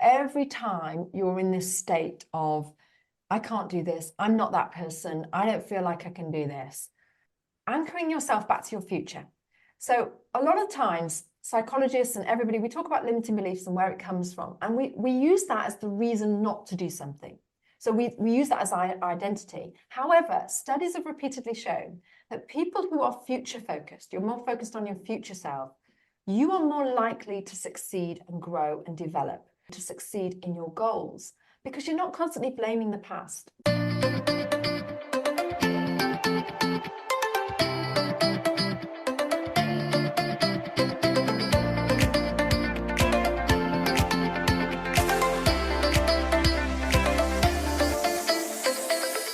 every time you're in this state of, I can't do this, I'm not that person, I don't feel like I can do this, anchoring yourself back to your future. So a lot of times, psychologists and everybody, we talk about limiting beliefs and where it comes from. And we use that as the reason not to do something. So we use that as our identity. However, studies have repeatedly shown that people who are future focused, you're more focused on your future self, you are more likely to succeed and grow and develop, to succeed in your goals, because you're not constantly blaming the past.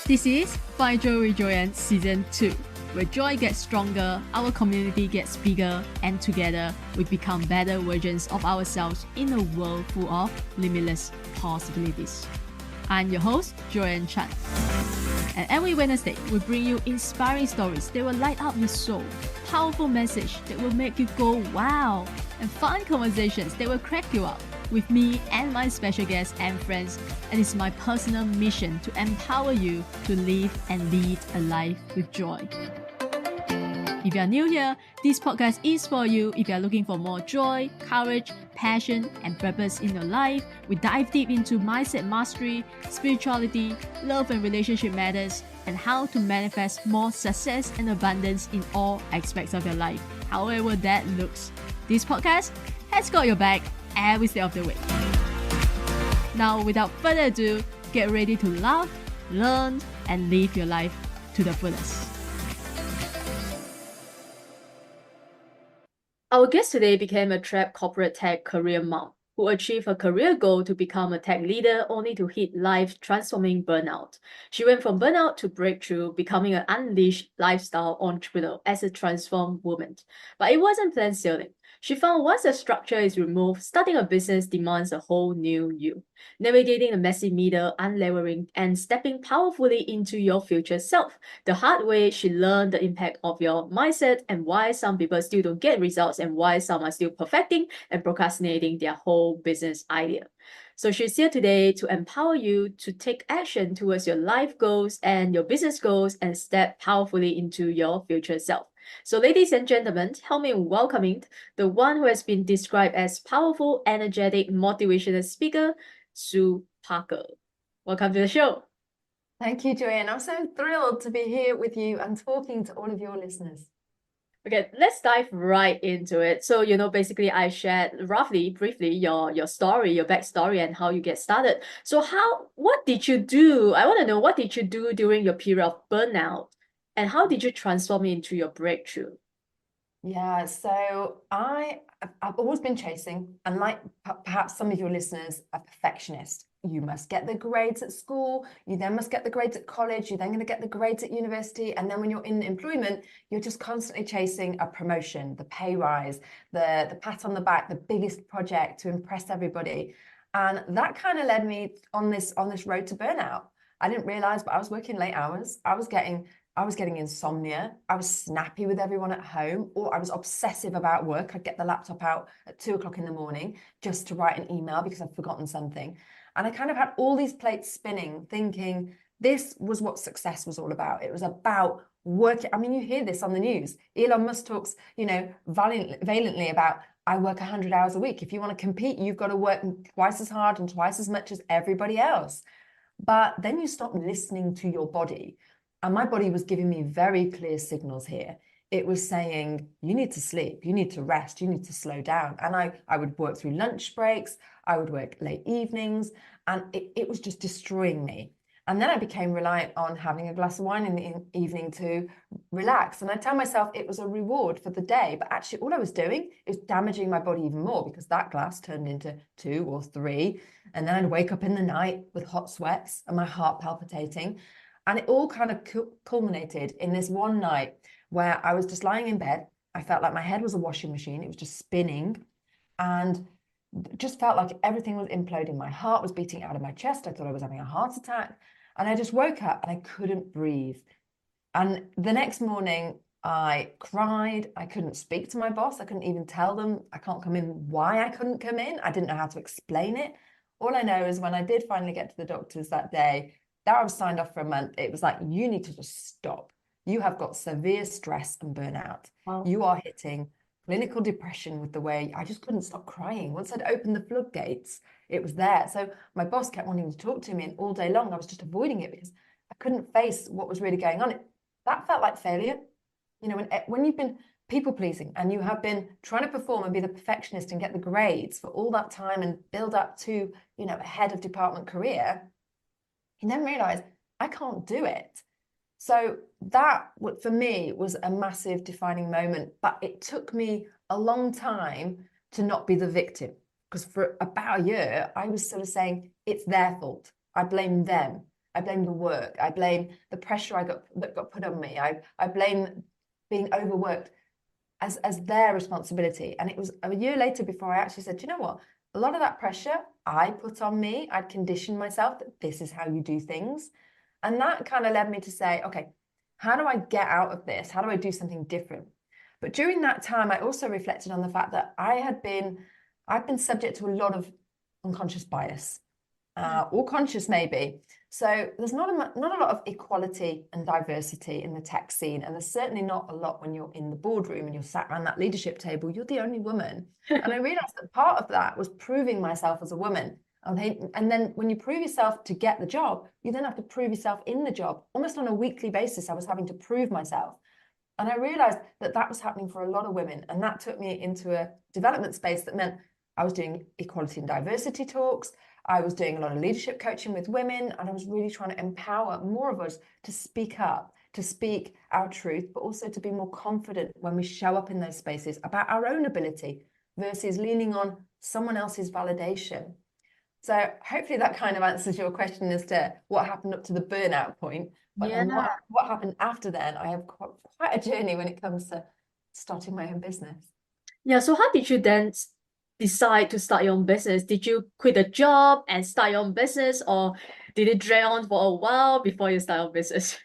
This is Find Joy with Joyan Season 2, where joy gets stronger, our community gets bigger, and together we become better versions of ourselves in a world full of limitless possibilities. I'm your host, Joyan Chan. And every Wednesday, we bring you inspiring stories that will light up your soul, powerful message that will make you go wow, and fun conversations that will crack you up with me and my special guests and friends. And it's my personal mission to empower you to live and lead a life with joy. If you are new here, this podcast is for you if you are looking for more joy, courage, passion, and purpose in your life. We dive deep into mindset mastery, spirituality, love and relationship matters, and how to manifest more success and abundance in all aspects of your life, however that looks. This podcast has got your back every step of the way. Now, without further ado, get ready to laugh, learn, and live your life to the fullest. Our guest today became a trapped corporate tech career mom who achieved her career goal to become a tech leader only to hit life-transforming burnout. She went from burnout to breakthrough, becoming an unleashed lifestyle entrepreneur as a transformed woman. But it wasn't plain sailing. She found once the structure is removed, starting a business demands a whole new you. Navigating the messy middle, unlevering, and stepping powerfully into your future self. The hard way, she learned the impact of your mindset and why some people still don't get results and why some are still perfecting and procrastinating their whole business idea. So she's here today to empower you to take action towards your life goals and your business goals and step powerfully into your future self. So ladies and gentlemen, help me in welcoming the one who has been described as powerful, energetic, motivational speaker, Sue Parker. Welcome to the show. Thank you, Joyan. I'm so thrilled to be here with you and talking to all of your listeners. Okay, let's dive right into it. So, basically I shared roughly, briefly your story, your backstory and how you get started. So what did you do? I want to know, what did you do during your period of burnout and how did you transform it into your breakthrough? Yeah, so I've always been chasing, and like perhaps some of your listeners, a perfectionist. You must get the grades at school, you then must get the grades at college, you're then going to get the grades at university, and then when you're in employment, you're just constantly chasing a promotion, the pay rise, the pat on the back, the biggest project to impress everybody. And that kind of led me on this road to burnout. I didn't realize, but I was working late hours. I was getting insomnia. I was snappy with everyone at home, or I was obsessive about work. I'd get the laptop out at 2:00 in the morning just to write an email because I'd forgotten something. And I kind of had all these plates spinning, thinking this was what success was all about. It was about working. I mean, you hear this on the news. Elon Musk talks, valiantly about, I work 100 hours a week. If you want to compete, you've got to work twice as hard and twice as much as everybody else. But then you stop listening to your body. And my body was giving me very clear signals here. It was saying, you need to sleep, you need to rest, you need to slow down. And I would work through lunch breaks, I would work late evenings, and it was just destroying me. And then I became reliant on having a glass of wine in the evening to relax. And I tell myself it was a reward for the day, but actually all I was doing is damaging my body even more, because that glass turned into 2 or 3. And then I'd wake up in the night with hot sweats and my heart palpitating. And it all kind of culminated in this one night where I was just lying in bed. I felt like my head was a washing machine. It was just spinning and just felt like everything was imploding. My heart was beating out of my chest. I thought I was having a heart attack. And I just woke up and I couldn't breathe. And the next morning I cried. I couldn't speak to my boss. I couldn't even tell them I can't come in, why I couldn't come in. I didn't know how to explain it. All I know is when I did finally get to the doctors that day, that I was signed off for a month, it was like, you need to just stop. You have got severe stress and burnout. Wow. You are hitting clinical depression with the way I just couldn't stop crying. Once I'd opened the floodgates, it was there. So my boss kept wanting to talk to me, and all day long I was just avoiding it because I couldn't face what was really going on. That felt like failure. You know, when you've been people pleasing and you have been trying to perform and be the perfectionist and get the grades for all that time and build up to, you know, a head of department career, you then realize I can't do it. So that, for me, was a massive defining moment. But it took me a long time to not be the victim, because for about a year, I was sort of saying, it's their fault. I blame them. I blame the work. I blame the pressure that got put on me. I blame being overworked as their responsibility. And it was a year later before I actually said, you know what? A lot of that pressure I put on me, I'd conditioned myself that this is how you do things. And that kind of led me to say, okay, how do I get out of this? How do I do something different? But during that time, I also reflected on the fact that I've been subject to a lot of unconscious bias, or conscious maybe. So there's not a lot of equality and diversity in the tech scene. And there's certainly not a lot when you're in the boardroom and you're sat around that leadership table, you're the only woman. And I realized that part of that was proving myself as a woman. And then when you prove yourself to get the job, you then have to prove yourself in the job. Almost on a weekly basis, I was having to prove myself. And I realized that that was happening for a lot of women. And that took me into a development space that meant I was doing equality and diversity talks. I was doing a lot of leadership coaching with women, and I was really trying to empower more of us to speak up, to speak our truth, but also to be more confident when we show up in those spaces about our own ability versus leaning on someone else's validation. So hopefully that kind of answers your question as to what happened up to the burnout point. But Yeah. then what happened after then, I have quite a journey when it comes to starting my own business. Yeah, so how did you then decide to start your own business? Did you quit a job and start your own business, or did it drag on for a while before you start your business?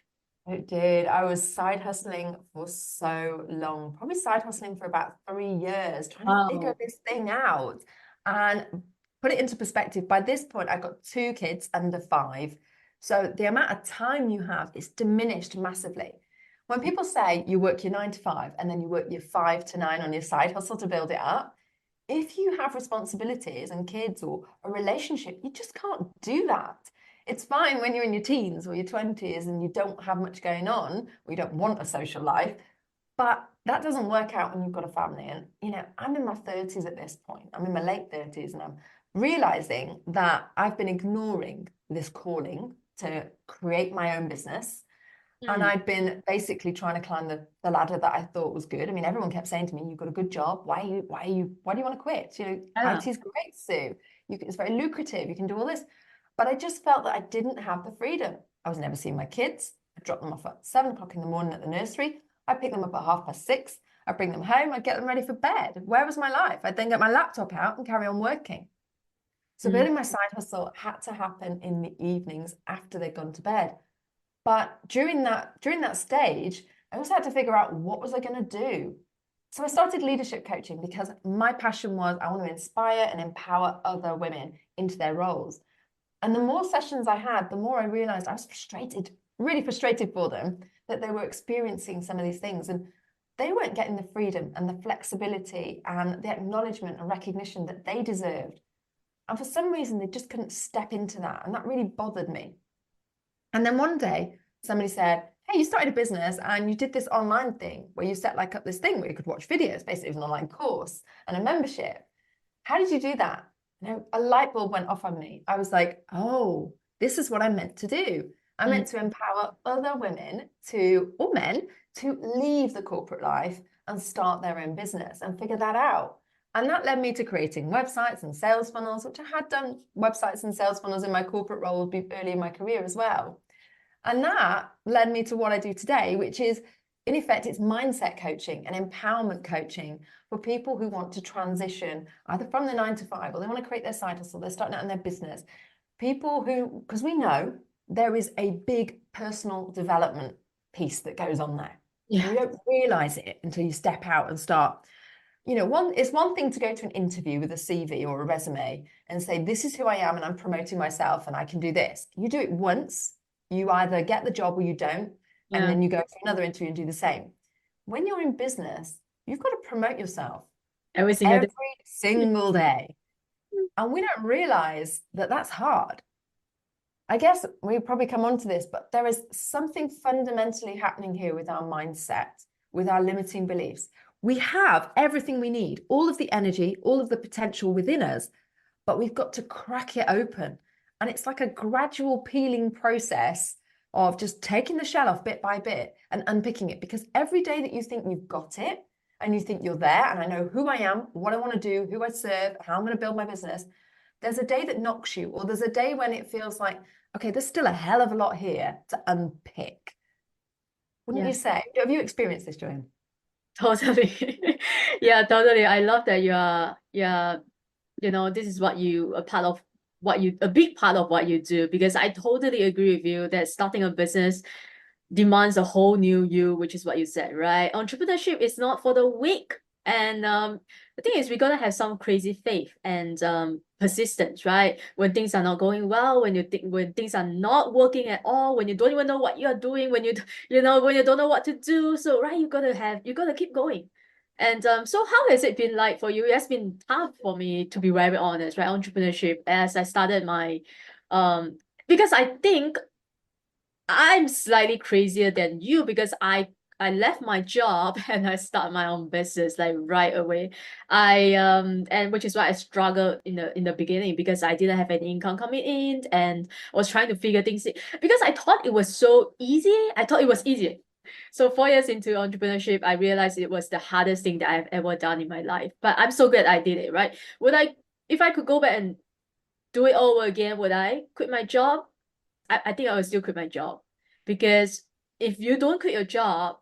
It did. I was side hustling for so long, probably side hustling for about 3 years, trying to figure this thing out. And put it into perspective, by this point, I got 2 kids under 5. So the amount of time you have is diminished massively. When people say you work your 9 to 5 and then you work your 5 to 9 on your side hustle to build it up, if you have responsibilities and kids or a relationship, you just can't do that. It's fine when you're in your teens or your 20s and you don't have much going on, or you don't want a social life, but that doesn't work out when you've got a family. And, you know, I'm in my 30s at this point. I'm in my late 30s, and I'm realizing that I've been ignoring this calling to create my own business. And I'd been basically trying to climb the ladder that I thought was good. I mean, everyone kept saying to me, you've got a good job. Why do you want to quit? You know, Yeah. IT is great, Sue. It's very lucrative. You can do all this. But I just felt that I didn't have the freedom. I was never seeing my kids. I dropped them off at 7 o'clock in the morning at the nursery. I pick them up at 6:30. I bring them home. I get them ready for bed. Where was my life? I'd then get my laptop out and carry on working. So building my side hustle had to happen in the evenings after they'd gone to bed. But during that stage, I also had to figure out what was I going to do. So I started leadership coaching because my passion was I want to inspire and empower other women into their roles. And the more sessions I had, the more I realized I was frustrated, really frustrated for them, that they were experiencing some of these things. And they weren't getting the freedom and the flexibility and the acknowledgement and recognition that they deserved. And for some reason, they just couldn't step into that. And that really bothered me. And then one day somebody said, hey, you started a business and you did this online thing where you set up this thing where you could watch videos. Basically, it was an online course and a membership. How did you do that? You know, a light bulb went off on me. I was like, oh, this is what I'm meant to do. I'm meant to empower other women or men to leave the corporate life and start their own business and figure that out. And that led me to creating websites and sales funnels, which I had done websites and sales funnels in my corporate role early in my career as well. And that led me to what I do today, which is, in effect, it's mindset coaching and empowerment coaching for people who want to transition either from the 9 to 5 or they want to create their side hustle, they're starting out in their business. People who, because we know there is a big personal development piece that goes on there. Yeah. You don't realize it until you step out and start it's one thing to go to an interview with a CV or a resume and say, this is who I am and I'm promoting myself and I can do this. You do it once, you either get the job or you don't, and Yeah. then you go for another interview and do the same. When you're in business, you've got to promote yourself Every single every day. single day. And we don't realize that that's hard. I guess we probably come on to this, but there is something fundamentally happening here with our mindset, with our limiting beliefs. We have everything we need, all of the energy, all of the potential within us, but we've got to crack it open. And it's like a gradual peeling process of just taking the shell off bit by bit and unpicking it. Because every day that you think you've got it and you think you're there, and I know who I am, what I want to do, who I serve, how I'm going to build my business, there's a day that knocks you, or there's a day when it feels like, okay, there's still a hell of a lot here to unpick. Wouldn't Yeah. you say? Have you experienced this, Joyan? Totally. Yeah, totally. I love that this is what you, a big part of what you do, because I totally agree with you that starting a business demands a whole new you, which is what you said, right? Entrepreneurship is not for the weak. And the thing is, we're gonna have some crazy faith and persistence, right? When things are not going well, when things are not working at all, when you don't even know what you are doing, when you don't know what to do. So right, you gotta keep going. And so how has it been like for you? It has been tough for me, to be very honest, right? Entrepreneurship, as I started my because I think I'm slightly crazier than you, because I left my job and I start my own business like right away. And which is why I struggled in the beginning, because I didn't have any income coming in and I was trying to figure things out, because I thought it was so easy. I thought it was easy. So 4 years into entrepreneurship, I realized it was the hardest thing that I've ever done in my life. But I'm so glad I did it, right? If I could go back and do it all over again, would I quit my job? I think I will still quit my job, because if you don't quit your job,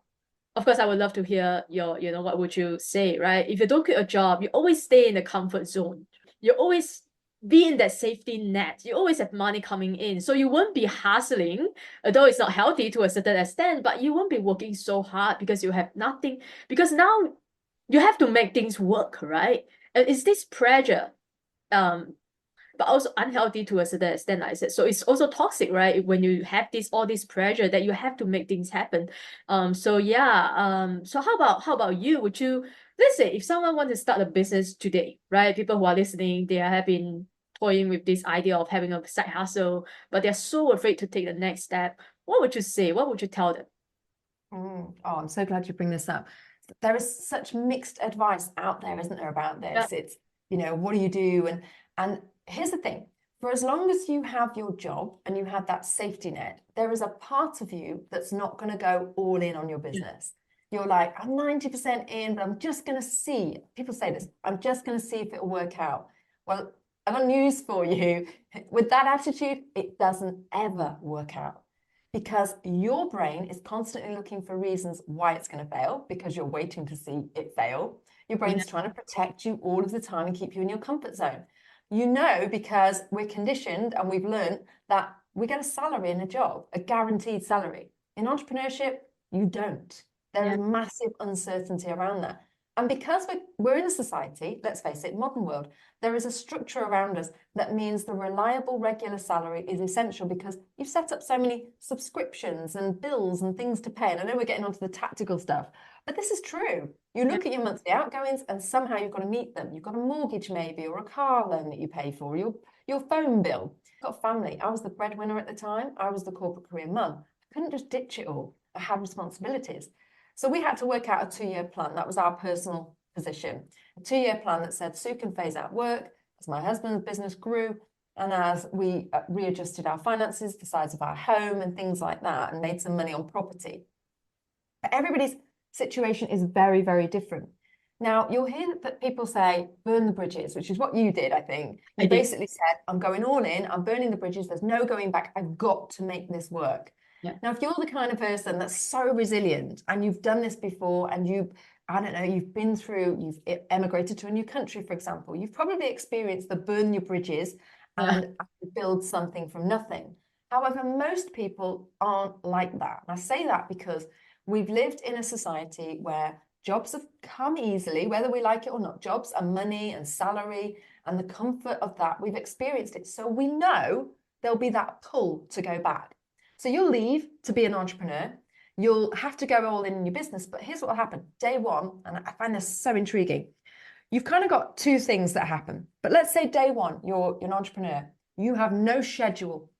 of course, I would love to hear what would you say, right? If you don't quit a job, you always stay in the comfort zone. You always be in that safety net. You always have money coming in. So you won't be hustling, although it's not healthy to a certain extent, but you won't be working so hard because you have nothing. Because now you have to make things work, right? And it's this pressure. But also unhealthy to a certain extent, like I said. So it's also toxic, right? When you have all this pressure that you have to make things happen. So yeah. So how about you? Would you, let's say if someone wants to start a business today, right? People who are listening, they have been toying with this idea of having a side hustle, but they're so afraid to take the next step. What would you say? What would you tell them? Oh, I'm so glad you bring this up. There is such mixed advice out there, isn't there, about Yeah. this? It's, what do you do? And here's the thing, for as long as you have your job and you have that safety net, there is a part of you that's not going to go all in on your business. You're like, I'm 90% in, but I'm just going to see. People say this, I'm just going to see if it'll work out. Well, I've got news for you. With that attitude, it doesn't ever work out, because your brain is constantly looking for reasons why it's going to fail, because you're waiting to see it fail. Your brain's trying to protect you all of the time and keep you in your comfort zone. Because we're conditioned and we've learned that we get a salary in a job, a guaranteed salary. In entrepreneurship, you don't. There is massive uncertainty around that. And because we're in a society, let's face it, modern world, there is a structure around us that means the reliable regular salary is essential, because you've set up so many subscriptions and bills and things to pay. And I know we're getting onto the tactical stuff, but this is true. You look at your monthly outgoings and somehow you've got to meet them. You've got a mortgage maybe, or a car loan that you pay for, your phone bill. You've got family. I was the breadwinner at the time. I was the corporate career mum. I couldn't just ditch it all. I had responsibilities. So we had to work out a 2-year plan. That was our personal position. A 2-year plan that said Sue can phase out work as my husband's business grew, and as we readjusted our finances, the size of our home and things like that, and made some money on property. But everybody's situation is very, very different. Now, you'll hear that people say, burn the bridges, which is what you did, I think. You basically said, I'm going all in, I'm burning the bridges, there's no going back, I've got to make this work. Yeah. Now, if you're the kind of person that's so resilient and you've done this before, and you've been through, you've emigrated to a new country, for example, you've probably experienced the burn your bridges and build something from nothing. However, most people aren't like that. And I say that because we've lived in a society where Jobs have come easily, whether we like it or not. Jobs and money and salary and the comfort of that, we've experienced it. So we know there'll be that pull to go back. So you'll leave to be an entrepreneur. You'll have to go all in your business. But here's what will happen. Day one, and I find this so intriguing. You've kind of got two things that happen. But let's say day one, you're an entrepreneur. You have no schedule.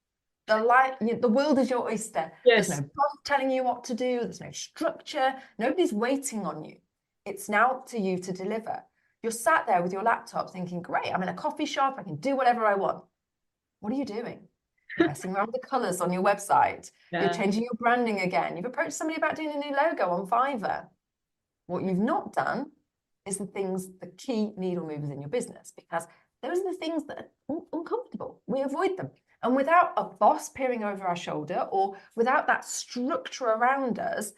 The world is your oyster. Yes. There's no boss telling you what to do. There's no structure. Nobody's waiting on you. It's now up to you to deliver. You're sat there with your laptop thinking, great, I'm in a coffee shop. I can do whatever I want. What are you doing? You're messing around with the colors on your website. Yeah. You're changing your branding again. You've approached somebody about doing a new logo on Fiverr. What you've not done is the key needle movers in your business, because those are the things that are uncomfortable. We avoid them. And without a boss peering over our shoulder, or without that structure around us,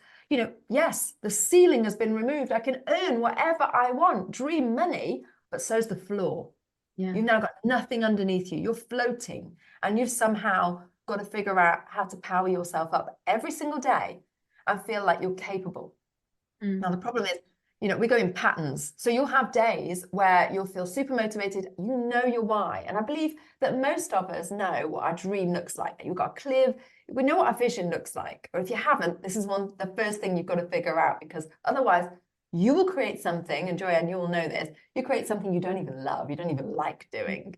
yes, the ceiling has been removed. I can earn whatever I want, dream money, but so's the floor. Yeah. You've now got nothing underneath you. You're floating, and you've somehow got to figure out how to power yourself up every single day and feel like you're capable. Now, the problem is, we go in patterns. So you'll have days where you'll feel super motivated. You know your why. And I believe that most of us know what our dream looks like. You've got we know what our vision looks like. Or if you haven't, this is the first thing you've got to figure out, because otherwise you will create something, and Joyan, you will know this, you create something you don't even love, you don't even like doing.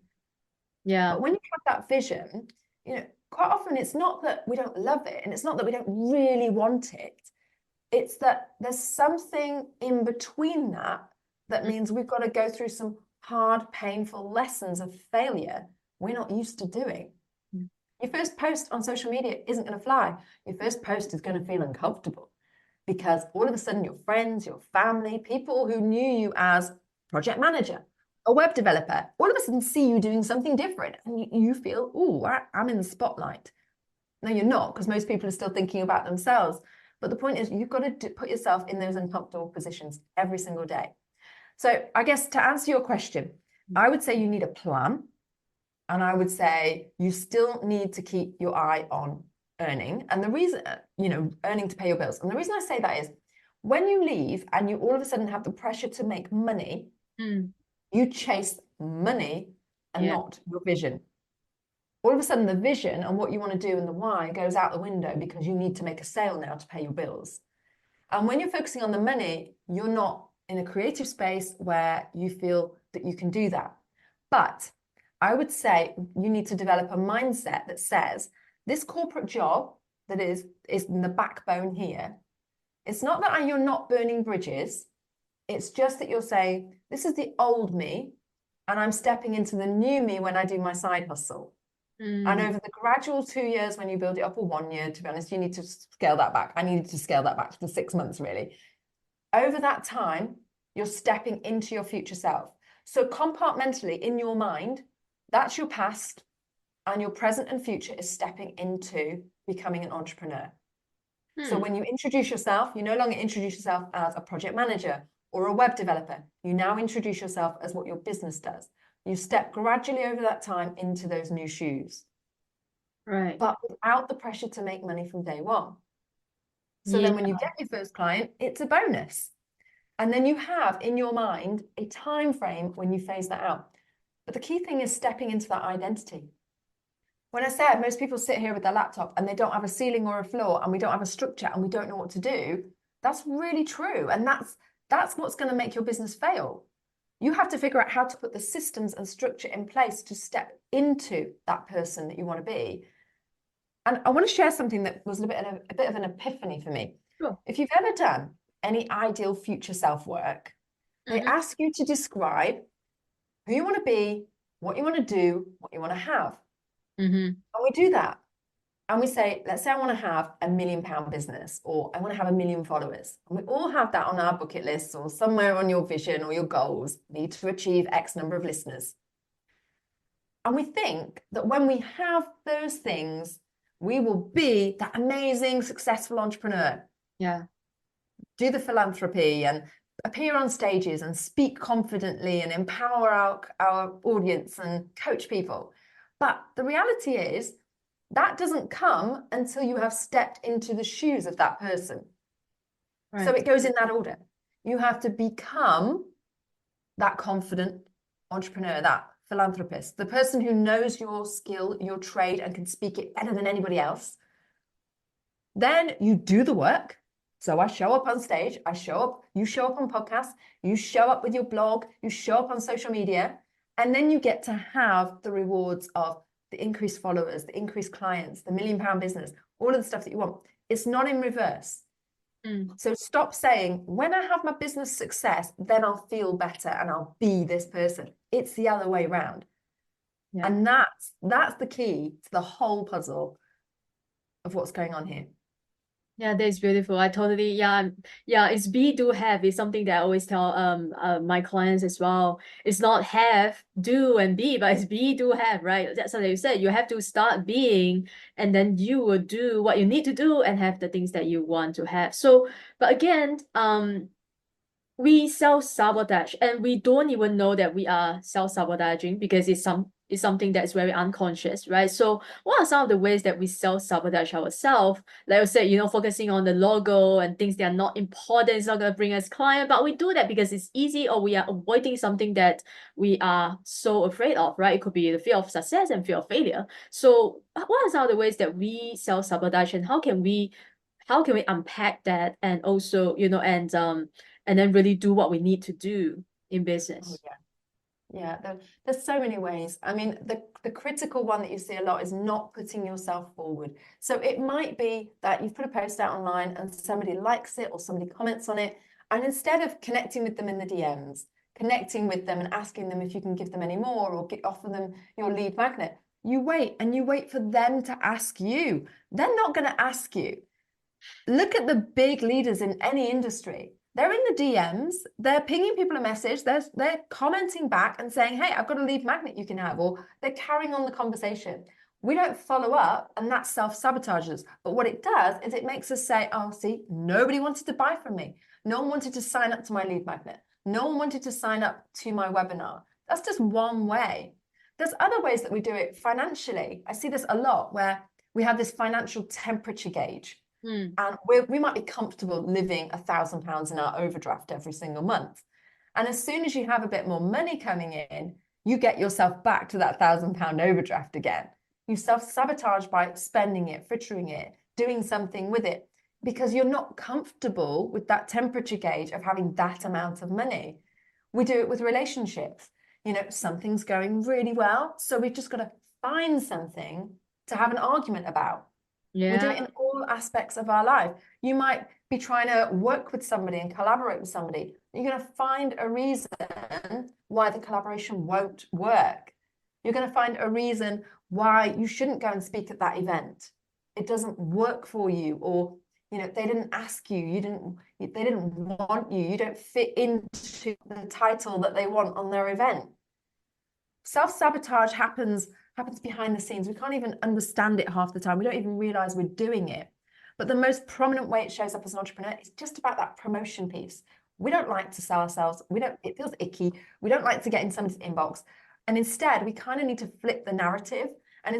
Yeah. But when you have that vision, quite often it's not that we don't love it, and it's not that we don't really want it. It's that there's something in between that means we've got to go through some hard, painful lessons of failure we're not used to doing. Your first post on social media isn't going to fly. Your first post is going to feel uncomfortable, because all of a sudden your friends, your family, people who knew you as project manager, a web developer, all of a sudden see you doing something different, and you feel, oh, I'm in the spotlight. No, you're not, because most people are still thinking about themselves. But the point is, you've got to put yourself in those uncomfortable positions every single day. So I guess to answer your question, I would say you need a plan. And I would say you still need to keep your eye on earning. And the reason, earning to pay your bills. And the reason I say that is, when you leave and you all of a sudden have the pressure to make money, you chase money and not your vision. All of a sudden, the vision and what you want to do and the why goes out the window, because you need to make a sale now to pay your bills. And when you're focusing on the money, you're not in a creative space where you feel that you can do that. But I would say you need to develop a mindset that says, this corporate job that is in the backbone here, it's not that you're not burning bridges. It's just that you're saying, this is the old me, and I'm stepping into the new me when I do my side hustle. And over the gradual 2 years, when you build it up, or 1 year, to be honest, you need to scale that back. I needed to scale that back to 6 months, really. Over that time, you're stepping into your future self. So compartmentally in your mind, that's your past, and your present and future is stepping into becoming an entrepreneur. So when you introduce yourself, you no longer introduce yourself as a project manager or a web developer. You now introduce yourself as what your business does. You step gradually over that time into those new shoes. Right. But without the pressure to make money from day one. So then when you get your first client, it's a bonus. And then you have in your mind a time frame when you phase that out. But the key thing is stepping into that identity. When I said most people sit here with their laptop and they don't have a ceiling or a floor, and we don't have a structure, and we don't know what to do, that's really true. And that's what's going to make your business fail. You have to figure out how to put the systems and structure in place to step into that person that you want to be. And I want to share something that was a bit of an epiphany for me. Sure. If you've ever done any ideal future self work, they ask you to describe who you want to be, what you want to do, what you want to have. And we do that. And we say, let's say I want to have £1 million business, or I want to have 1 million followers. And we all have that on our bucket lists, or somewhere on your vision or your goals, need to achieve X number of listeners. And we think that when we have those things, we will be that amazing, successful entrepreneur. Yeah. Do the philanthropy and appear on stages and speak confidently and empower our audience and coach people. But the reality is, that doesn't come until you have stepped into the shoes of that person. Right. So it goes in that order. You have to become that confident entrepreneur, that philanthropist, the person who knows your skill, your trade, and can speak it better than anybody else. Then you do the work. So I show up on stage, I show up, you show up on podcasts, you show up with your blog, you show up on social media, and then you get to have the rewards of the increased followers, the increased clients, the £1 million business, all of the stuff that you want. It's not in reverse. So stop saying, when I have my business success, then I'll feel better and I'll be this person. It's the other way around. Yeah. And that's the key to the whole puzzle of what's going on here. Yeah, that's beautiful. I totally, yeah, it's be, do, have is something that I always tell my clients as well. It's not have, do, and be, but it's be, do, have, right? That's what you said. You have to start being, and then you will do what you need to do and have the things that you want to have. So, but again, we self-sabotage, and we don't even know that we are self-sabotaging because it's something that's very unconscious, right? So what are some of the ways that we self-sabotage ourselves? Like I said, focusing on the logo and things that are not important, it's not going to bring us client, but we do that because it's easy, or we are avoiding something that we are so afraid of, right? It could be the fear of success and fear of failure. So what are some of the ways that we self-sabotage, and how can we unpack that, and also, and then really do what we need to do in business? Oh, yeah, there's so many ways. I mean, the critical one that you see a lot is not putting yourself forward. So it might be that you've put a post out online and somebody likes it or somebody comments on it, and instead of connecting with them in the DMs, connecting with them and asking them if you can give them any more or offer them your lead magnet, you wait for them to ask you. They're not going to ask you. Look at the big leaders in any industry. They're in the DMs, they're pinging people a message, they're commenting back and saying, hey, I've got a lead magnet you can have, or they're carrying on the conversation. We don't follow up, and that self-sabotages. But what it does is it makes us say, oh, see, nobody wanted to buy from me. No one wanted to sign up to my lead magnet. No one wanted to sign up to my webinar. That's just one way. There's other ways that we do it financially. I see this a lot where we have this financial temperature gauge. And we might be comfortable living £1,000 in our overdraft every single month. And as soon as you have a bit more money coming in, you get yourself back to that £1,000 overdraft again. You self-sabotage by spending it, frittering it, doing something with it, because you're not comfortable with that temperature gauge of having that amount of money. We do it with relationships. Something's going really well, so we've just got to find something to have an argument about. Yeah. We do it in all aspects of our life. You might be trying to work with somebody and collaborate with somebody. You're going to find a reason why the collaboration won't work. You're going to find a reason why you shouldn't go and speak at that event. It doesn't work for you, or they didn't ask you, they didn't want you, you don't fit into the title that they want on their event. Self-sabotage happens behind the scenes. We can't even understand it half the time. We don't even realize we're doing it. But the most prominent way it shows up as an entrepreneur is just about that promotion piece. We don't like to sell ourselves. It feels icky. We don't like to get in somebody's inbox. And instead, we kind of need to flip the narrative. And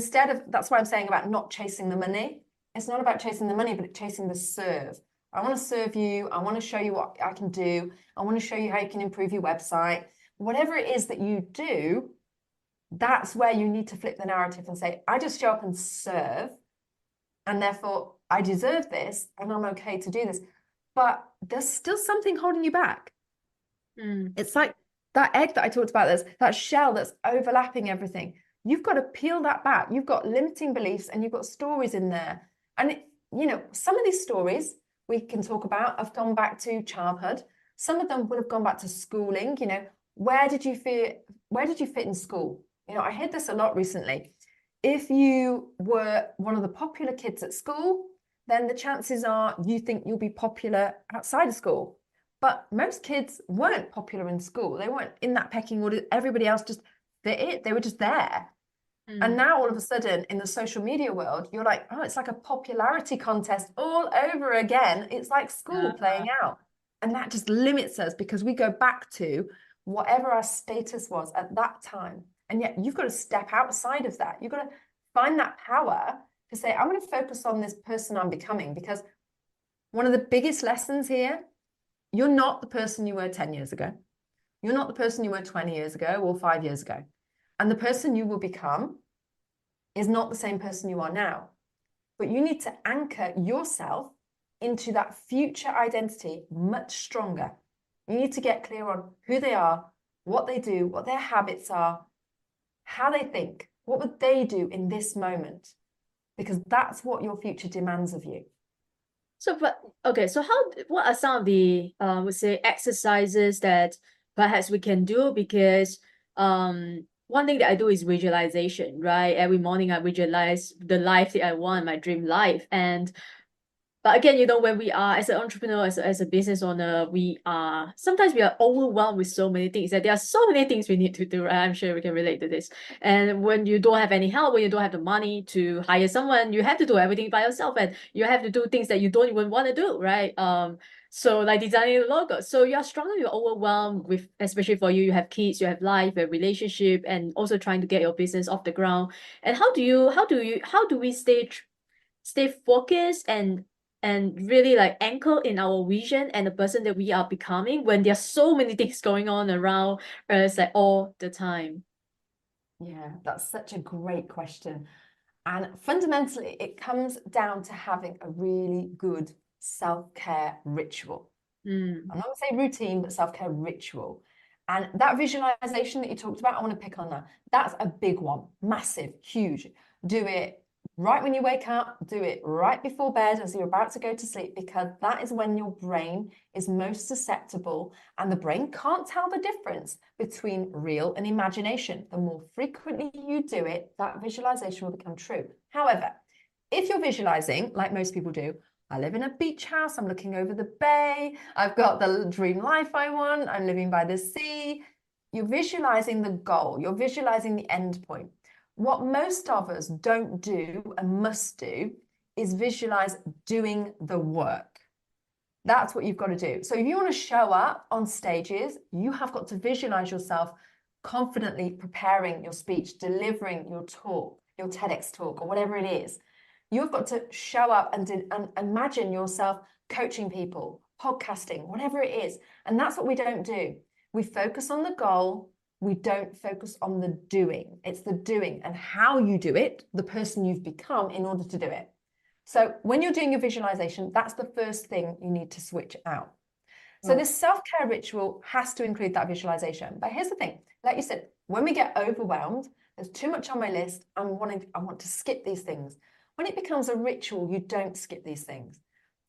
that's why I'm saying about not chasing the money. It's not about chasing the money, but chasing the serve. I want to serve you. I want to show you what I can do. I want to show you how you can improve your website. Whatever it is that you do, that's where you need to flip the narrative and say, I just show up and serve, and therefore I deserve this, and I'm okay to do this. But there's still something holding you back. It's like that egg that I talked about, that shell that's overlapping everything. You've got to peel that back. You've got limiting beliefs and you've got stories in there. And, some of these stories we can talk about have gone back to childhood. Some of them would have gone back to schooling. Where did you fit in school? I heard this a lot recently. If you were one of the popular kids at school, then the chances are you think you'll be popular outside of school. But most kids weren't popular in school. They weren't in that pecking order. Everybody else just fit it. They were just there. And now all of a sudden in the social media world, you're like, oh, it's like a popularity contest all over again. It's like school playing out. And that just limits us because we go back to whatever our status was at that time. And yet you've got to step outside of that. You've got to find that power to say, I'm going to focus on this person I'm becoming, because one of the biggest lessons here You're not the person you were 10 years ago. You're not the person you were 20 years ago or 5 years ago. And the person you will become is not the same person you are now. But you need to anchor yourself into that future identity much stronger. You need to get clear on who they are, what they do, what their habits are, how they think, what would they do in this moment? Because that's what your future demands of you. So, but okay, so what are some of the would say exercises that perhaps we can do? Because one thing that I do is visualization, right? Every morning I visualize the life that I want, my dream life. And but again, when we are as an entrepreneur, as a business owner, sometimes we are overwhelmed with so many things that there are so many things we need to do, right? I'm sure we can relate to this. And when you don't have any help, when you don't have the money to hire someone, you have to do everything by yourself, and you have to do things that you don't even want to do, right? So like designing the logo. So you're struggling, you're overwhelmed with, especially for you have kids, you have life, a relationship, and also trying to get your business off the ground. And how do we stay focused and really like anchor in our vision and the person that we are becoming when there's so many things going on around us like all the time? Yeah, that's such a great question. And fundamentally, it comes down to having a really good self-care ritual. I'm not going to say routine, but self-care ritual. And that visualization that you talked about, I want to pick on that. That's a big one, massive, huge. Do it right when you wake up, do it right before bed as you're about to go to sleep, because that is when your brain is most susceptible and the brain can't tell the difference between real and imagination. The more frequently you do it, that visualization will become true. However, if you're visualizing, like most people do, I live in a beach house, I'm looking over the bay, I've got the dream life I want, I'm living by the sea. You're visualizing the goal, you're visualizing the end point. What most of us don't do and must do is visualize doing the work. That's what you've got to do. So if you want to show up on stages, you have got to visualize yourself confidently preparing your speech, delivering your talk, your TEDx talk, or whatever it is. You've got to show up and imagine yourself coaching people, podcasting, whatever it is. And that's what we don't do. We focus on the goal. We don't focus on the doing. It's the doing and how you do it, the person you've become in order to do it. So when you're doing your visualization, that's the first thing you need to switch out. So this self-care ritual has to include that visualization. But here's the thing, like you said, when we get overwhelmed, there's too much on my list, I want to skip these things. When it becomes a ritual, you don't skip these things.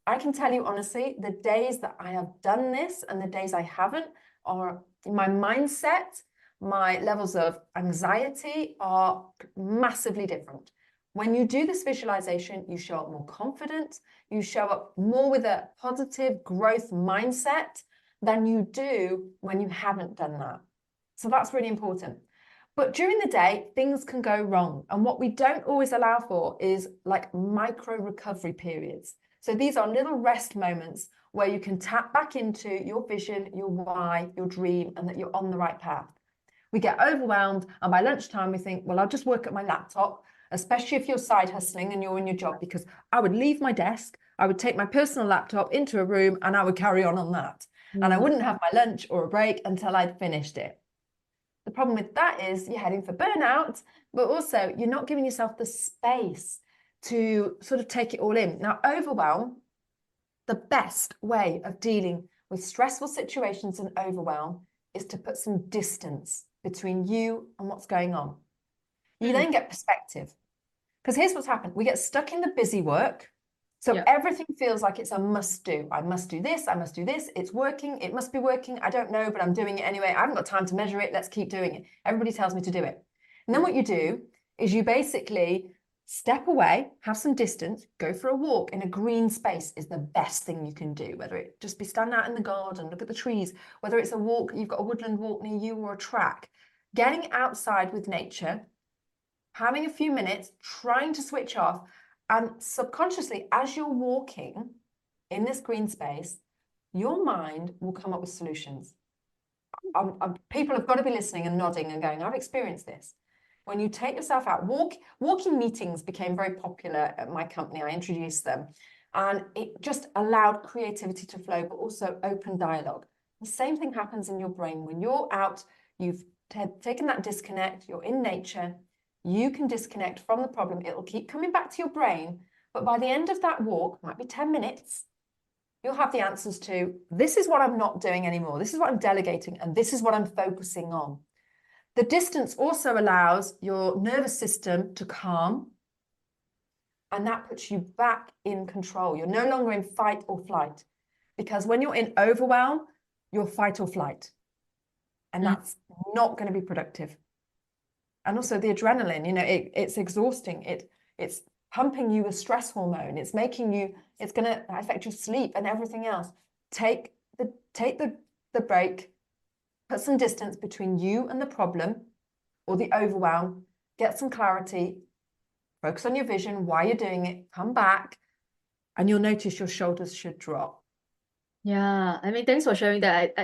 I can tell you honestly, the days that I have done this and the days I haven't, are my mindset, my levels of anxiety are massively different. When you do this visualization, you show up more confident, you show up more with a positive growth mindset than you do when you haven't done that. So that's really important. But during the day, things can go wrong. And what we don't always allow for is like micro recovery periods. So these are little rest moments where you can tap back into your vision, your why, your dream, and that you're on the right path. We get overwhelmed, and by lunchtime we think, well, I'll just work at my laptop, especially if you're side hustling and you're in your job, because I would leave my desk, I would take my personal laptop into a room and I would carry on that. And I wouldn't have my lunch or a break until I'd finished it. The problem with that is you're heading for burnout, but also you're not giving yourself the space to sort of take it all in. Now, overwhelm, the best way of dealing with stressful situations and overwhelm is to put some distance between you and what's going on. You then get perspective. Because here's what's happened. We get stuck in the busy work. So everything feels like it's a must do. I must do this. I must do this. It's working. It must be working. I don't know, but I'm doing it anyway. I haven't got time to measure it. Let's keep doing it. Everybody tells me to do it. And then what you do is you basically step away, have some distance, go for a walk in a green space is the best thing you can do, whether it just be stand out in the garden, look at the trees, whether it's a walk, you've got a woodland walk near you or a track. Getting outside with nature, having a few minutes, trying to switch off, and subconsciously, as you're walking in this green space, your mind will come up with solutions. People have got to be listening and nodding and going, I've experienced this. When you take yourself out, walking meetings became very popular at my company. I introduced them. And it just allowed creativity to flow, but also open dialogue. The same thing happens in your brain. When you're out, you've taken that disconnect, you're in nature, you can disconnect from the problem. It'll keep coming back to your brain. But by the end of that walk, might be 10 minutes, you'll have the answers to, this is what I'm not doing anymore. This is what I'm delegating. And this is what I'm focusing on. The distance also allows your nervous system to calm. And that puts you back in control. You're no longer in fight or flight. Because when you're in overwhelm, you're fight or flight. And that's not going to be productive. And also the adrenaline, it's exhausting. It's pumping you with stress hormone. It's making you, it's going to affect your sleep and everything else. Take the break, put some distance between you and the problem or the overwhelm, get some clarity, focus on your vision, why you're doing it, come back, and you'll notice your shoulders should drop. Yeah, I mean, thanks for sharing that.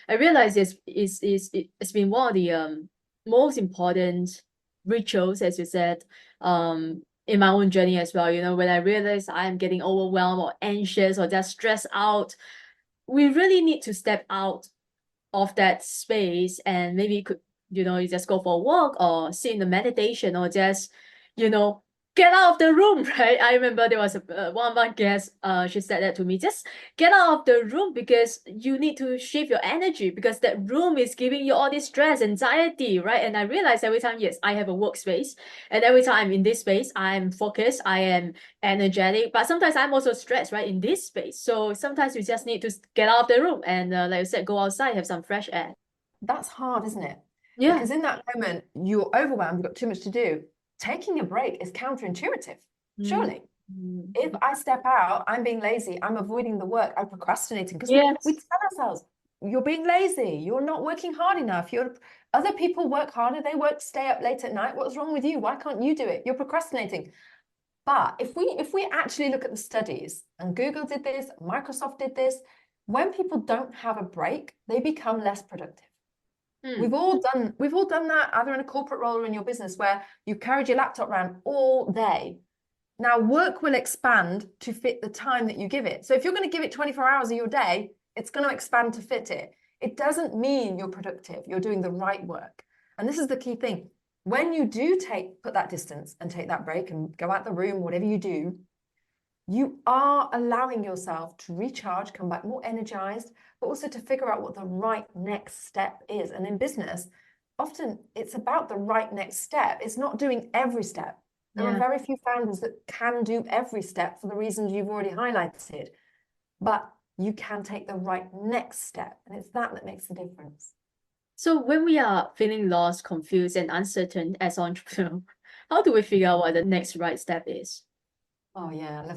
I realize it's been one of the most important rituals, as you said, in my own journey as well. When I realize I'm getting overwhelmed or anxious or just stressed out, we really need to step out of that space and maybe you just go for a walk or sit in the meditation or just, get out of the room, right? I remember there was one of my guests, she said that to me, just get out of the room because you need to shift your energy because that room is giving you all this stress, anxiety, right? And I realized every time, yes, I have a workspace, and every time I'm in this space, I'm focused, I am energetic, but sometimes I'm also stressed, right, in this space. So sometimes you just need to get out of the room and, like you said, go outside, have some fresh air. That's hard, isn't it? Yeah. Because in that moment, you're overwhelmed, you've got too much to do. Taking a break is counterintuitive, surely. If I step out, I'm being lazy, I'm avoiding the work, I'm procrastinating. Because we tell ourselves, you're being lazy, you're not working hard enough. Other people work harder, they stay up late at night. What's wrong with you? Why can't you do it? You're procrastinating. But if we actually look at the studies, and Google did this, Microsoft did this, when people don't have a break, they become less productive. We've all done that either in a corporate role or in your business where you've carried your laptop around all day. Now work will expand to fit the time that you give it. So if you're going to give it 24 hours of your day, it's going to expand to fit it. It doesn't mean you're productive. You're doing the right work. And this is the key thing. When you do put that distance and take that break and go out the room, whatever you do, you are allowing yourself to recharge, come back more energized, but also to figure out what the right next step is. And in business, often it's about the right next step. It's not doing every step. There are very few founders that can do every step for the reasons you've already highlighted, but you can take the right next step. And it's that makes the difference. So when we are feeling lost, confused, and uncertain as entrepreneurs, how do we figure out what the next right step is? Oh yeah,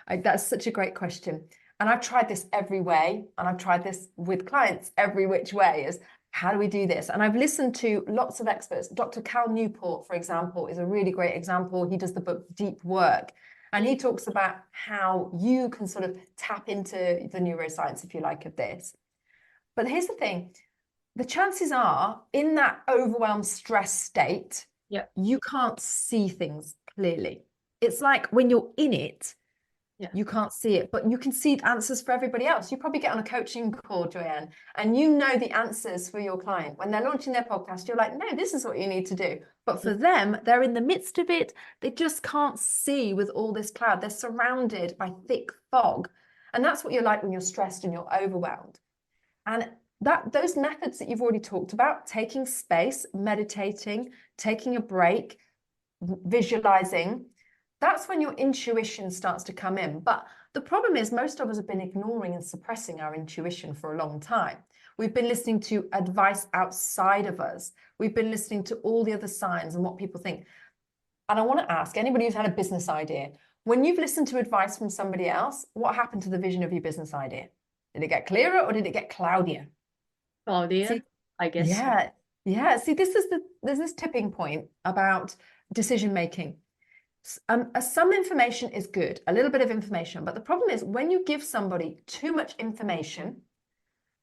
that's such a great question. And I've tried this every way, and I've tried this with clients every which way, is how do we do this? And I've listened to lots of experts. Dr. Cal Newport, for example, is a really great example. He does the book Deep Work, and he talks about how you can sort of tap into the neuroscience, if you like, of this. But here's the thing. The chances are in that overwhelmed stress state, you can't see things clearly. It's like when you're in it, you can't see it, but you can see answers for everybody else. You probably get on a coaching call, Joyan, and you know the answers for your client. When they're launching their podcast, you're like, no, this is what you need to do. But for them, they're in the midst of it. They just can't see with all this cloud. They're surrounded by thick fog. And that's what you're like when you're stressed and you're overwhelmed. And those methods that you've already talked about, taking space, meditating, taking a break, visualizing, that's when your intuition starts to come in. But the problem is most of us have been ignoring and suppressing our intuition for a long time. We've been listening to advice outside of us. We've been listening to all the other signs and what people think. And I want to ask anybody who's had a business idea, when you've listened to advice from somebody else, what happened to the vision of your business idea? Did it get clearer or did it get cloudier? Cloudier, I guess. Yeah. See, there's this tipping point about decision making. Some information is good, a little bit of information, but the problem is when you give somebody too much information,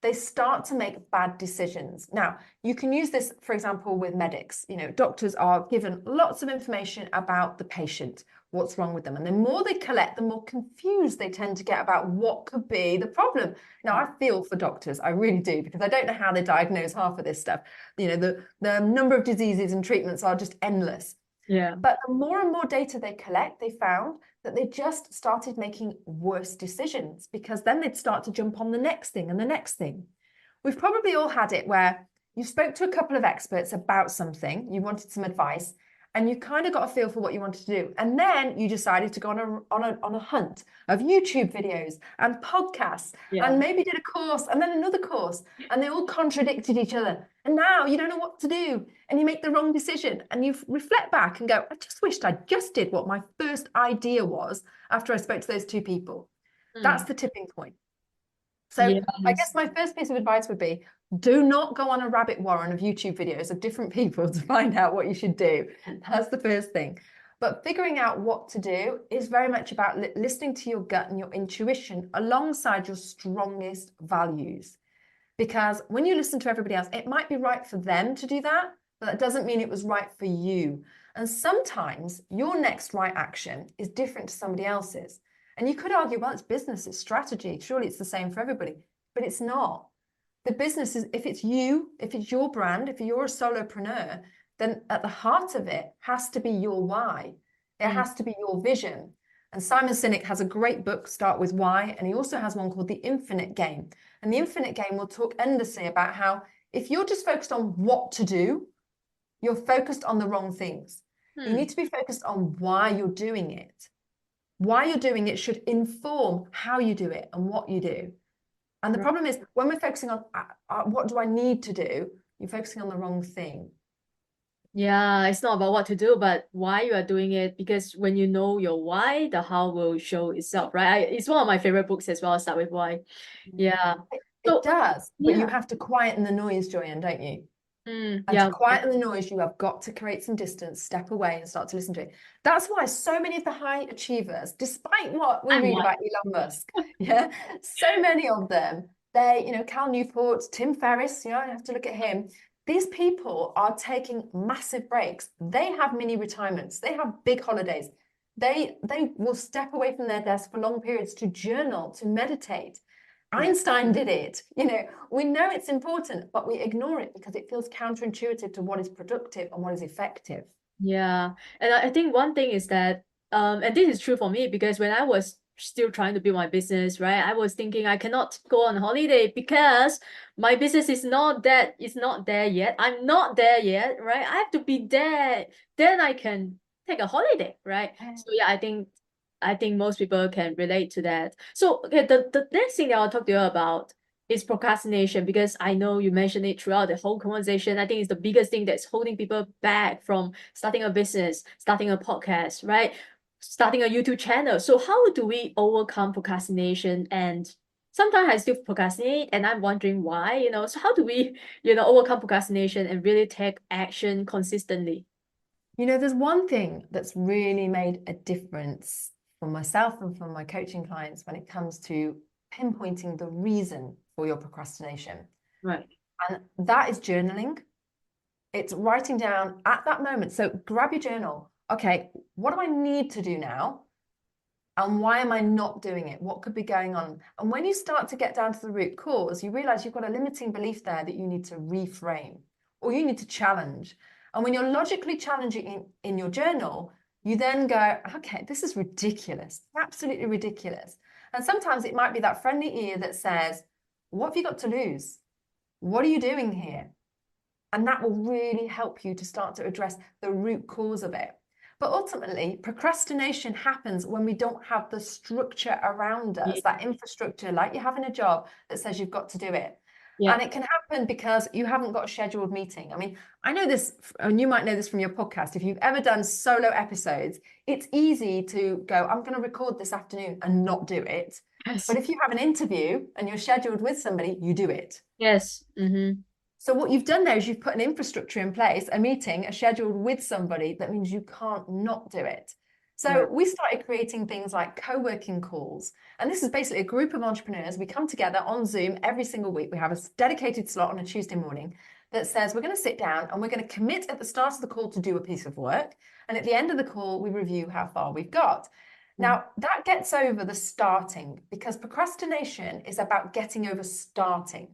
they start to make bad decisions. Now, you can use this, for example, with medics. You know, doctors are given lots of information about the patient, what's wrong with them. And the more they collect, the more confused they tend to get about what could be the problem. Now, I feel for doctors, I really do, because I don't know how they diagnose half of this stuff. You know, the number of diseases and treatments are just endless. Yeah. But the more and more data they collect, they found that they just started making worse decisions, because then they'd start to jump on the next thing and the next thing. We've probably all had it where you spoke to a couple of experts about something, you wanted some advice, and you kind of got a feel for what you wanted to do. And then you decided to go on a hunt of YouTube videos and podcasts, and maybe did a course and then another course, and they all contradicted each other. And now you don't know what to do, and you make the wrong decision, and you reflect back and go, I just wished I just did what my first idea was after I spoke to those two people. That's the tipping point. So I guess my first piece of advice would be, do not go on a rabbit warren of YouTube videos of different people to find out what you should do. That's the first thing. But figuring out what to do is very much about listening to your gut and your intuition alongside your strongest values. Because when you listen to everybody else, it might be right for them to do that, but that doesn't mean it was right for you. And sometimes your next right action is different to somebody else's. And you could argue, well, it's business, it's strategy. Surely it's the same for everybody, but it's not. The business is, if it's you, if it's your brand, if you're a solopreneur, then at the heart of it has to be your why. It has to be your vision. And Simon Sinek has a great book, Start With Why, and he also has one called The Infinite Game. And The Infinite Game will talk endlessly about how if you're just focused on what to do, you're focused on the wrong things. You need to be focused on why you're doing it. Why you're doing it should inform how you do it and what you do. And the problem is, when we're focusing on what do I need to do, you're focusing on the wrong thing. Yeah, it's not about what to do, but why you are doing it. Because when you know your why, the how will show itself, right? It's one of my favorite books as well, Start With Why. Yeah. It does, but you have to quieten the noise, Joyan, don't you? And to quieten the noise, you have got to create some distance, step away and start to listen to it. That's why so many of the high achievers, despite what we read about Elon Musk, so many of them, they, you know, Cal Newport, Tim Ferriss, you know, I have to look at him. These people are taking massive breaks. They have mini retirements. They have big holidays. They will step away from their desk for long periods to journal, to meditate. Einstein did it. You know, we know it's important, but we ignore it because it feels counterintuitive to what is productive and what is effective. Yeah. And I think one thing is that, and this is true for me, because when I was still trying to build my business, right, I was thinking I cannot go on holiday because my business is not there yet. I'm not there yet, right? I have to be there. Then I can take a holiday, right? So yeah, I think most people can relate to that. So okay, the next thing that I'll talk to you about is procrastination, because I know you mentioned it throughout the whole conversation. I think it's the biggest thing that's holding people back from starting a business, starting a podcast, right? Starting a YouTube channel. So how do we overcome procrastination? And sometimes I still procrastinate and I'm wondering why, you know, so how do we, you know, overcome procrastination and really take action consistently? You know, there's one thing that's really made a difference for myself and for my coaching clients when it comes to pinpointing the reason for your procrastination. Right. And that is journaling. It's writing down at that moment. So grab your journal. Okay, what do I need to do now? And why am I not doing it? What could be going on? And when you start to get down to the root cause, you realize you've got a limiting belief there that you need to reframe or you need to challenge. And when you're logically challenging in your journal, you then go, okay, this is ridiculous, absolutely ridiculous. And sometimes it might be that friendly ear that says, what have you got to lose? What are you doing here? And that will really help you to start to address the root cause of it. But ultimately, procrastination happens when we don't have the structure around us, that infrastructure, like you have in a job that says you've got to do it. And it can happen because you haven't got a scheduled meeting. I mean, I know this, and you might know this from your podcast. If you've ever done solo episodes, it's easy to go, I'm going to record this afternoon and not do it. Yes. But if you have an interview and you're scheduled with somebody, you do it. Yes. Mm-hmm. So what you've done there is you've put an infrastructure in place, a meeting, a scheduled with somebody. That means you can't not do it. So we started creating things like co-working calls. And this is basically a group of entrepreneurs. We come together on Zoom every single week. We have a dedicated slot on a Tuesday morning that says we're going to sit down and we're going to commit at the start of the call to do a piece of work. And at the end of the call, we review how far we've got. Now, that gets over the starting, because procrastination is about getting over starting.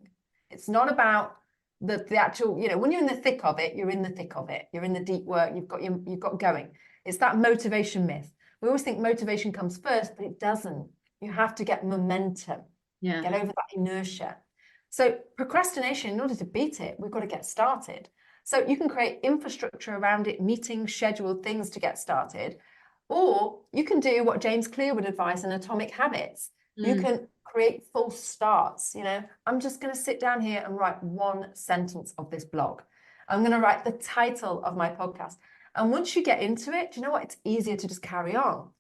It's not about the actual, you know, when you're in the thick of it, you're in the thick of it. You're in the deep work, you've got going. It's that motivation myth. We always think motivation comes first, but it doesn't. You have to get momentum, get over that inertia. So procrastination, in order to beat it, we've got to get started. So you can create infrastructure around it, meetings, scheduled things to get started. Or you can do what James Clear would advise in Atomic Habits. You can create false starts. You know, I'm just going to sit down here and write one sentence of this blog. I'm going to write the title of my podcast. And once you get into it, do you know what? It's easier to just carry on.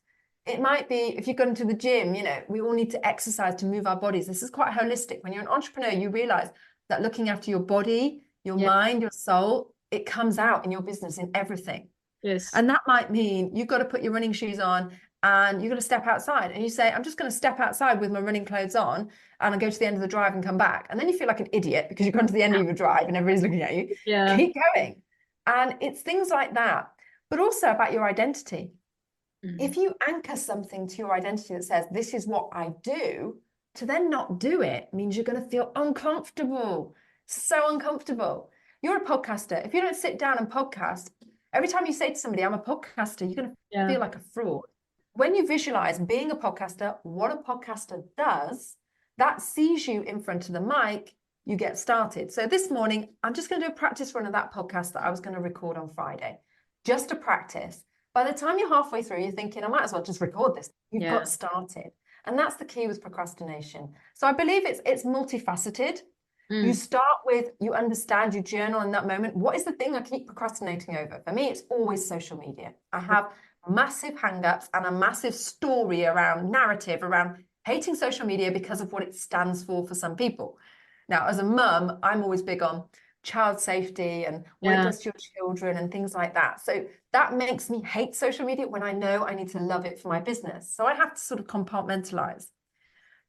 It might be, if you're going to the gym, you know, we all need to exercise to move our bodies. This is quite holistic. When you're an entrepreneur, you realize that looking after your body, your mind, your soul, it comes out in your business, in everything. Yes. And that might mean you've got to put your running shoes on and you're going to step outside. And you say, I'm just going to step outside with my running clothes on and I'll go to the end of the drive and come back. And then you feel like an idiot because you've gone to the end of your drive and everybody's looking at you. Keep going. And it's things like that, but also about your identity. If you anchor something to your identity that says, this is what I do, to then not do it means you're going to feel uncomfortable. So uncomfortable. You're a podcaster. If you don't sit down and podcast, every time you say to somebody, I'm a podcaster, you're going to feel like a fraud. When you visualize being a podcaster, what a podcaster does, that sees you in front of the mic, you get started. So this morning, I'm just going to do a practice run of that podcast that I was going to record on Friday, just to practice. By the time you're halfway through, you're thinking, I might as well just record this. You've got started. And that's the key with procrastination. So I believe it's multifaceted. You start with, you understand, you journal in that moment. What is the thing I keep procrastinating over? For me, it's always social media. I have massive hang-ups and a massive story around narrative around hating social media because of what it stands for some people. Now, as a mum, I'm always big on child safety and what it does to your children and things like that. So that makes me hate social media when I know I need to love it for my business. So I have to sort of compartmentalize.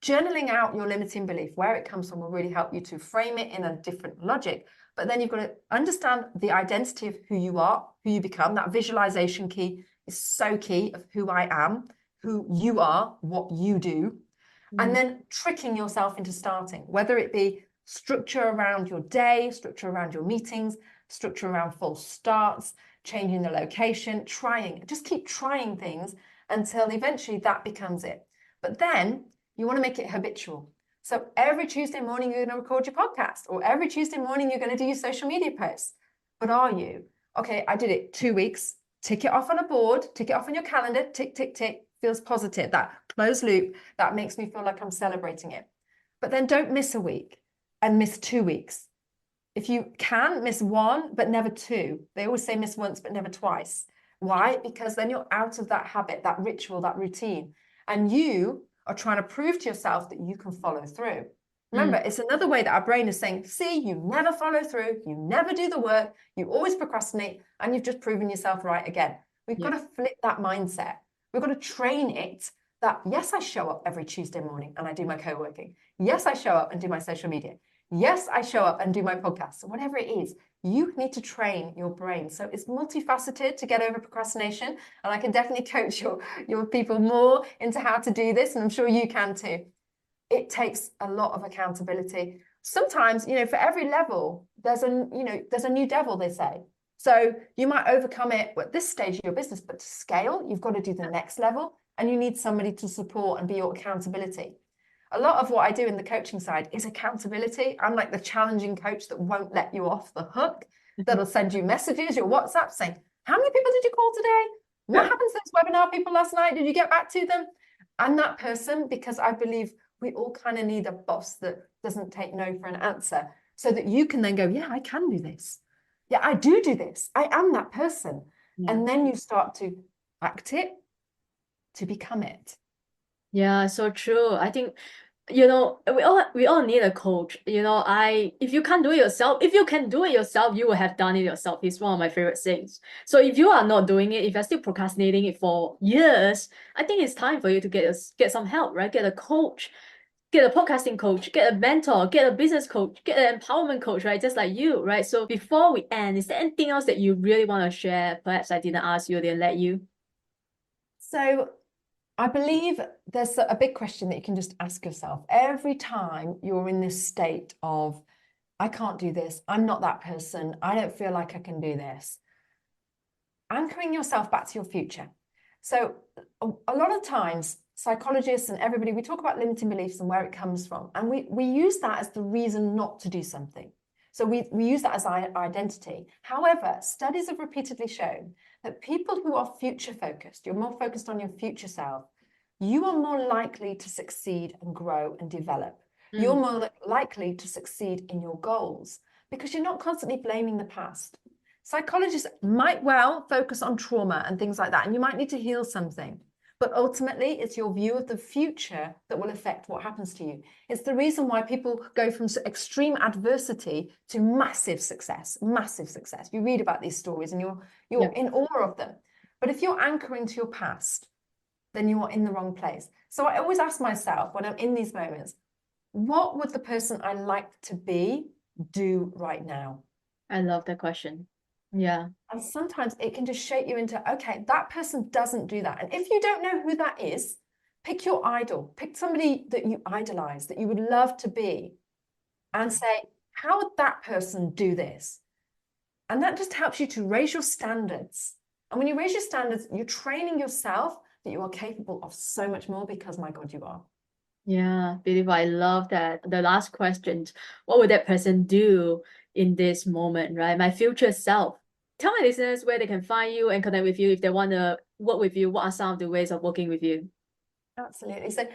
Journaling out your limiting belief, where it comes from, will really help you to frame it in a different logic. But then you've got to understand the identity of who you are, who you become. That visualization key is so key, of who I am, who you are, what you do. And then tricking yourself into starting, whether it be structure around your day, structure around your meetings, structure around false starts, changing the location, just keep trying things until eventually that becomes it. But then you want to make it habitual. So every Tuesday morning, you're going to record your podcast, or every Tuesday morning, you're going to do your social media posts. But are you? Okay, I did it 2 weeks. Tick it off on a board, tick it off on your calendar, tick, tick, tick. Feels positive. That closed loop, that makes me feel like I'm celebrating it. But then don't miss a week and miss 2 weeks. If you can, miss one, but never two. They always say miss once, but never twice. Why? Because then you're out of that habit, that ritual, that routine. And you are trying to prove to yourself that you can follow through. Remember, it's another way that our brain is saying, see, you never follow through, you never do the work, you always procrastinate, and you've just proven yourself right again. We've got to flip that mindset. We've got to train it that, yes, I show up every Tuesday morning and I do my co-working. Yes, I show up and do my social media. Yes, I show up and do my podcast. So whatever it is, you need to train your brain. So it's multifaceted to get over procrastination. And I can definitely coach your people more into how to do this. And I'm sure you can too. It takes a lot of accountability. Sometimes, for every level, there's a new devil, they say. So you might overcome it at this stage of your business, but to scale, you've got to do the next level, and you need somebody to support and be your accountability. A lot of what I do in the coaching side is accountability. I'm like the challenging coach that won't let you off the hook, that'll send you messages, your WhatsApp saying, how many people did you call today? What happened to this webinar people last night? Did you get back to them? I'm that person, because I believe we all kind of need a boss that doesn't take no for an answer, so that you can then go, yeah, I can do this. Yeah, I do this. I am that person. And then you start to act it to become it. Yeah, so true. I think we all need a coach. If you can't do it yourself, if you can do it yourself, you will have done it yourself. It's one of my favorite sayings. So if you are not doing it, if you're still procrastinating it for years, I think it's time for you to get some help, right? Get a coach, get a podcasting coach, get a mentor, get a business coach, get an empowerment coach, right? Just like you, right? So before we end, is there anything else that you really want to share? Perhaps I didn't ask you, didn't let you. So I believe there's a big question that you can just ask yourself every time you're in this state of, I can't do this, I'm not that person, I don't feel like I can do this. Anchoring yourself back to your future. So a lot of times, psychologists and everybody, we talk about limiting beliefs and where it comes from. And we use that as the reason not to do something. So we use that as our identity. However, studies have repeatedly shown that people who are future focused, you're more focused on your future self, you are more likely to succeed and grow and develop. You're more likely to succeed in your goals because you're not constantly blaming the past. Psychologists might well focus on trauma and things like that, and you might need to heal something. But ultimately, it's your view of the future that will affect what happens to you. It's the reason why people go from extreme adversity to massive success, massive success. You read about these stories and you're in awe of them. But if you're anchoring to your past, then you are in the wrong place. So I always ask myself when I'm in these moments, what would the person I like to be do right now? I love that question. Yeah. And sometimes it can just shape you into, okay, that person doesn't do that. And if you don't know who that is, pick your idol, pick somebody that you idolize, that you would love to be, and say, how would that person do this? And that just helps you to raise your standards. And when you raise your standards, you're training yourself that you are capable of so much more because, my God, you are. Yeah, beautiful. I love that. The last question, what would that person do in this moment, right? My future self. Tell my listeners where they can find you and connect with you if they want to work with you. What are some of the ways of working with you? Absolutely. So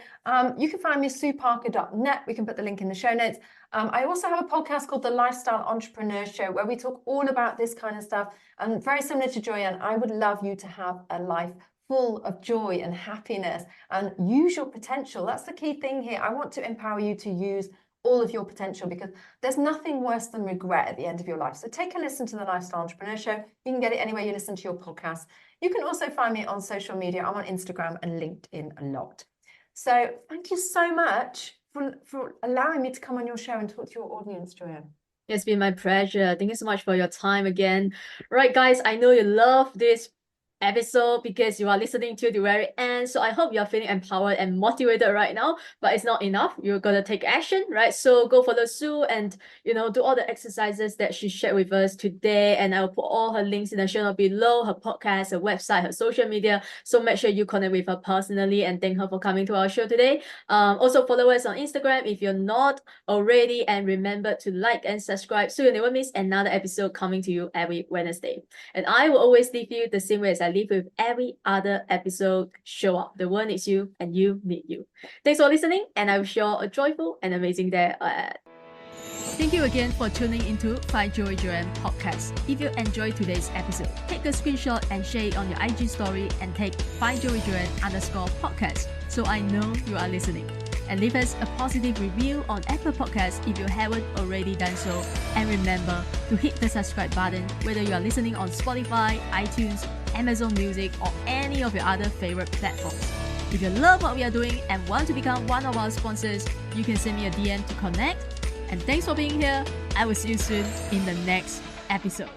you can find me sueparker.net. We can put the link in the show notes. I also have a podcast called The Lifestyle Entrepreneur Show where we talk all about this kind of stuff. And very similar to Joyan, I would love you to have a life full of joy and happiness and use your potential. That's the key thing here. I want to empower you to use all of your potential because there's nothing worse than regret at the end of your life. So take a listen to the Lifestyle Entrepreneur Show. You can get it anywhere you listen to your podcast. You can also find me on social media. I'm on Instagram and LinkedIn a lot. So thank you so much for allowing me to come on your show and talk to your audience, Joyan. It's been my pleasure. Thank you so much for your time again. Right, guys, I know you love this episode because you are listening to the very end. So I hope you're feeling empowered and motivated right now, but it's not enough. You're gonna take action, right? So go follow Sue and do all the exercises that she shared with us today. And I'll put all her links in the show notes below, her podcast, her website, her social media. So make sure you connect with her personally and thank her for coming to our show today. Also follow us on Instagram if you're not already, and remember to like and subscribe so you never miss another episode coming to you every Wednesday. And I will always leave you the same way as I leave with every other episode. Show up. The world needs you and you need you. Thanks for listening, and I wish you all a joyful and amazing day ahead. Thank you again for tuning into 5 Joy Joyan podcast. If you enjoyed today's episode, take a screenshot and share it on your IG story and take 5 Joy Joyan _podcast so I know you are listening. And leave us a positive review on Apple Podcasts if you haven't already done so. And remember to hit the subscribe button whether you are listening on Spotify, iTunes, Amazon Music, or any of your other favorite platforms. If you love what we are doing and want to become one of our sponsors, you can send me a DM to connect. And thanks for being here. I will see you soon in the next episode.